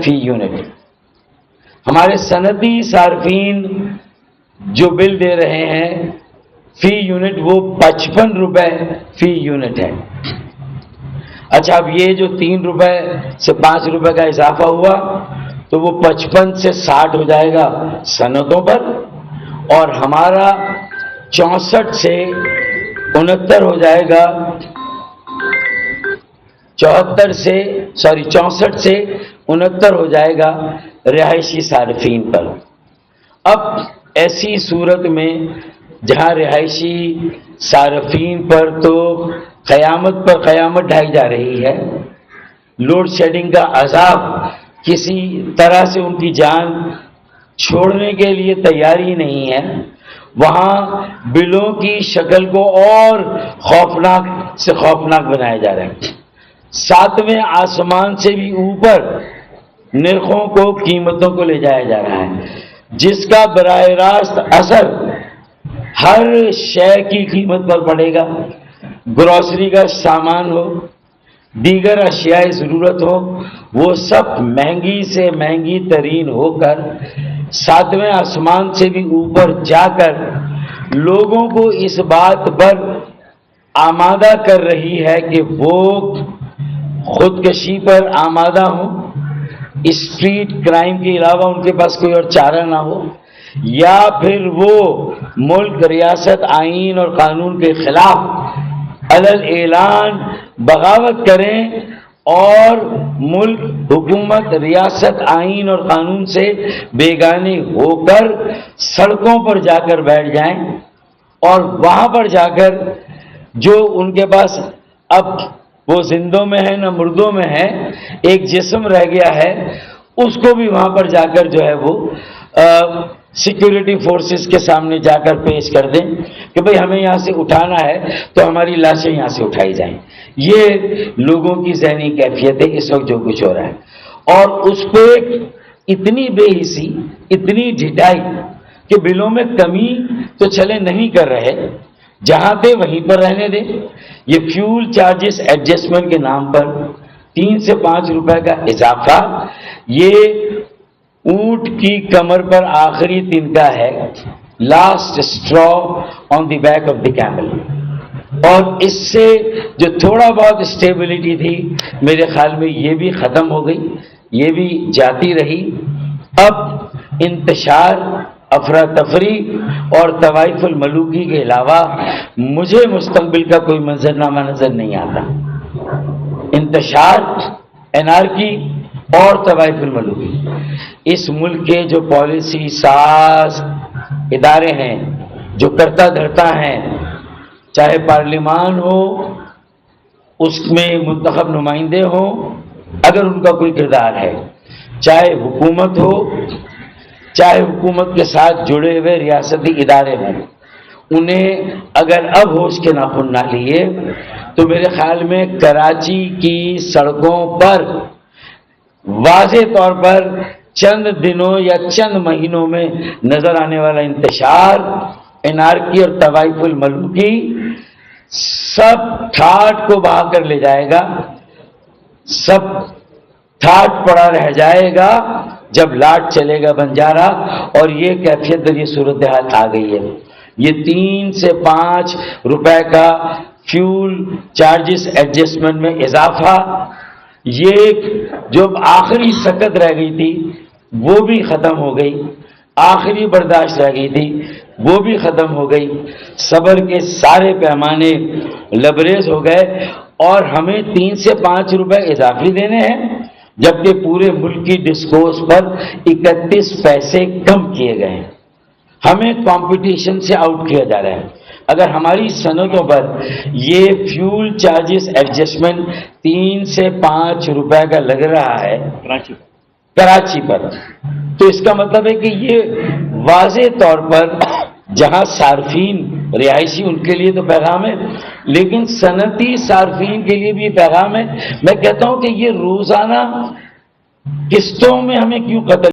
فی یونٹ. ہمارے صنعتی صارفین جو بل دے رہے ہیں فی یونٹ وہ 55 روپے فی یونٹ ہے. اچھا، اب یہ جو 3 روپے سے 5 روپے کا اضافہ ہوا تو وہ 55 سے 60 ہو جائے گا صنعتوں پر، اور ہمارا 64 سے 69 ہو جائے گا، 64 سے 69 ہو جائے گا رہائشی صارفین پر. اب ایسی صورت میں جہاں رہائشی صارفین پر تو قیامت پر قیامت ڈھائی جا رہی ہے، لوڈ شیڈنگ کا عذاب کسی طرح سے ان کی جان چھوڑنے کے لیے تیاری نہیں ہے، وہاں بلوں کی شکل کو اور خوفناک سے خوفناک بنایا جا رہا ہے. 7ویں آسمان سے بھی اوپر نرخوں کو، قیمتوں کو لے جایا جا رہا ہے، جس کا براہ راست اثر ہر شے کی قیمت پر پڑے گا. گروسری کا سامان ہو، دیگر اشیاء ضرورت ہو، وہ سب مہنگی سے مہنگی ترین ہو کر 7ویں آسمان سے بھی اوپر جا کر لوگوں کو اس بات پر آمادہ کر رہی ہے کہ وہ خودکشی پر آمادہ ہوں، اسٹریٹ کرائم کے علاوہ ان کے پاس کوئی اور چارہ نہ ہو، یا پھر وہ ملک، ریاست، آئین اور قانون کے خلاف علل اعلان بغاوت کریں اور ملک، حکومت، ریاست، آئین اور قانون سے بیگانے ہو کر سڑکوں پر جا کر بیٹھ جائیں، اور وہاں پر جا کر جو ان کے پاس اب وہ زندوں میں ہے نہ مردوں میں ہے، ایک جسم رہ گیا ہے، اس کو بھی وہاں پر جا کر جو ہے وہ سیکیورٹی فورسز کے سامنے جا کر پیش کر دیں کہ بھئی ہمیں یہاں سے اٹھانا ہے تو ہماری لاشیں یہاں سے اٹھائی جائیں. یہ لوگوں کی ذہنی کیفیت ہے اس وقت جو کچھ ہو رہا ہے. اور اس پہ اتنی بے حسی، اتنی ڈھٹائی کہ بلوں میں کمی تو چلے نہیں کر رہے، جہاں تھے وہیں پر رہنے دیں. یہ فیول چارجز ایڈجسٹمنٹ کے نام پر 3 سے 5 روپے کا اضافہ، یہ اونٹ کی کمر پر آخری تنکا ہے، last extra on the back of the camel. اور اس سے جو تھوڑا بہت اسٹیبلٹی تھی میرے خیال میں یہ بھی ختم ہو گئی، یہ بھی جاتی رہی. اب انتشار، افراتفری اور طوائف الملوکی کے علاوہ مجھے مستقبل کا کوئی منظرنامہ نظر نہیں آتا. انتشار، انارکی اور طوائف الملوکی، اس ملک کے جو پالیسی ساز ادارے ہیں، جو کرتا دھرتا ہیں، چاہے پارلیمان ہو، اس میں منتخب نمائندے ہوں اگر ان کا کوئی کردار ہے، چاہے حکومت ہو، چاہے حکومت کے ساتھ جڑے ہوئے ریاستی ادارے ہوں، انہیں اگر اب ہوش کے ناخن نہ لیے تو میرے خیال میں کراچی کی سڑکوں پر واضح طور پر چند دنوں یا چند مہینوں میں نظر آنے والا انتشار، انارکی اور طوائف الملوکی سب ٹھاٹ کو بہا کر لے جائے گا، سب ٹھاٹ پڑا رہ جائے گا جب لاٹ چلے گا بنجارا. اور یہ کیفیت اور یہ صورتحال آ گئی ہے. یہ 3 سے 5 روپے کا فیول چارجز ایڈجسٹمنٹ میں اضافہ، یہ جو آخری سکت رہ گئی تھی وہ بھی ختم ہو گئی، آخری برداشت رہ گئی تھی وہ بھی ختم ہو گئی. صبر کے سارے پیمانے لبریز ہو گئے اور ہمیں 3 سے 5 روپے اضافی دینے ہیں، جبکہ پورے ملک کی ڈسکورس پر 31 پیسے کم کیے گئے ہیں. ہمیں کمپٹیشن سے آؤٹ کیا جا رہا ہے. اگر ہماری صنعتوں پر یہ فیول چارجز ایڈجسٹمنٹ 3 سے 5 روپے کا لگ رہا ہے کراچی پر، تو اس کا مطلب ہے کہ یہ واضح طور پر جہاں صارفین رہائشی ان کے لیے تو پیغام ہے، لیکن صنعتی صارفین کے لیے بھی پیغام ہے. میں کہتا ہوں کہ یہ روزانہ قسطوں میں ہمیں کیوں قتل